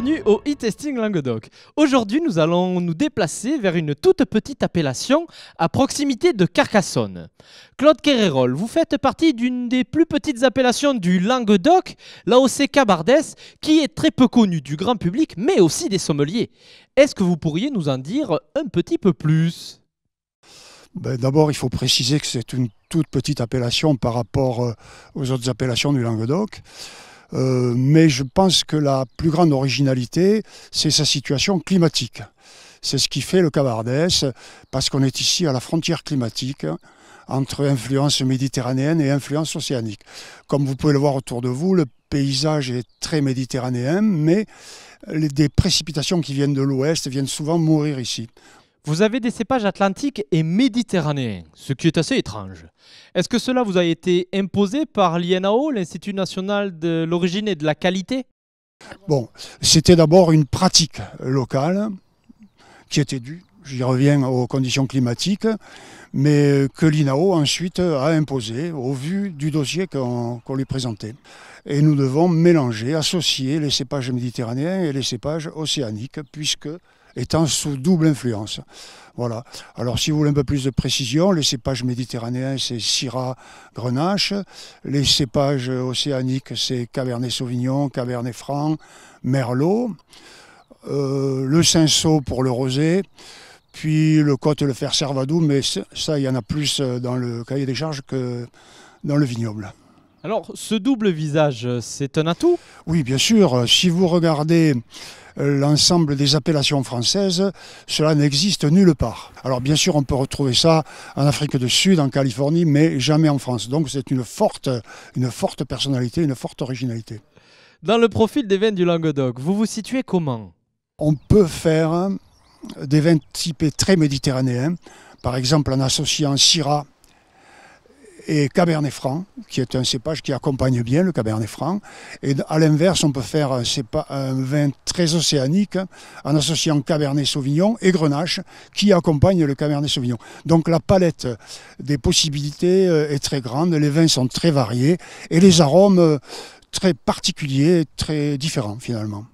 bienvenue au e-testing Languedoc. Aujourd'hui, nous allons nous déplacer vers une toute petite appellation à proximité de Carcassonne. Claude Quérérol, vous faites partie d'une des plus petites appellations du Languedoc, l'AOC Cabardès, qui est très peu connue du grand public, mais aussi des sommeliers. Est-ce que vous pourriez nous en dire un petit peu plus ? D'abord, il faut préciser que c'est une toute petite appellation par rapport aux autres appellations du Languedoc. Mais je pense que la plus grande originalité, c'est sa situation climatique. C'est ce qui fait le Cabardès, parce qu'on est ici à la frontière climatique entre influence méditerranéenne et influence océanique. Comme vous pouvez le voir autour de vous, le paysage est très méditerranéen, mais des précipitations qui viennent de l'ouest viennent souvent mourir ici. Vous avez des cépages atlantiques et méditerranéens, ce qui est assez étrange. Est-ce que cela vous a été imposé par l'INAO, l'Institut national de l'origine et de la qualité ? Bon, c'était d'abord une pratique locale qui était due, j'y reviens, aux conditions climatiques, mais que l'INAO ensuite a imposé au vu du dossier qu'on lui présentait. Et nous devons mélanger, associer les cépages méditerranéens et les cépages océaniques, puisque étant sous double influence. Voilà. Alors si vous voulez un peu plus de précision, les cépages méditerranéens c'est Syrah, Grenache, les cépages océaniques c'est Cabernet Sauvignon, Cabernet Franc, Merlot, le Cinsault pour le rosé, puis le Côte le Fer Cervadou, mais ça il y en a plus dans le cahier des charges que dans le vignoble. Alors, ce double visage, c'est un atout ? Oui, bien sûr. Si vous regardez l'ensemble des appellations françaises, cela n'existe nulle part. Alors bien sûr, on peut retrouver ça en Afrique du Sud, en Californie, mais jamais en France. Donc c'est une forte personnalité, une forte originalité. Dans le profil des vins du Languedoc, vous vous situez comment ? On peut faire des vins typés très méditerranéens, par exemple en associant Syrah et Cabernet Franc, qui est un cépage qui accompagne bien le Cabernet Franc. Et à l'inverse, on peut faire un vin très océanique en associant Cabernet Sauvignon et Grenache, qui accompagne le Cabernet Sauvignon. Donc la palette des possibilités est très grande, les vins sont très variés et les arômes très particuliers, très différents finalement.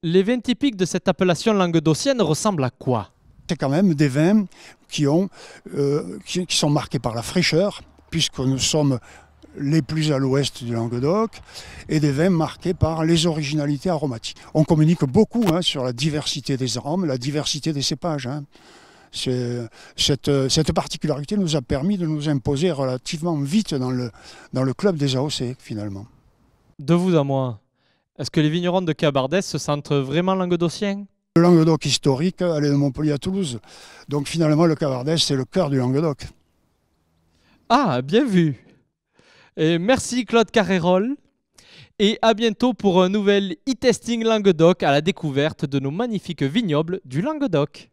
Les vins typiques de cette appellation languedocienne ressemblent à quoi ? C'est quand même des vins qui sont marqués par la fraîcheur, puisque nous sommes les plus à l'ouest du Languedoc, et des vins marqués par les originalités aromatiques. On communique beaucoup sur la diversité des arômes, la diversité des cépages. Cette particularité nous a permis de nous imposer relativement vite dans le club des AOC, finalement. De vous à moi, est-ce que les vignerons de Cabardès se sentent vraiment languedociens ? Le Languedoc historique, elle est de Montpellier à Toulouse. Donc finalement, le Cabardès, c'est le cœur du Languedoc. Ah, bien vu. Et merci Claude Quérérol. Et à bientôt pour un nouvel e-testing Languedoc à la découverte de nos magnifiques vignobles du Languedoc.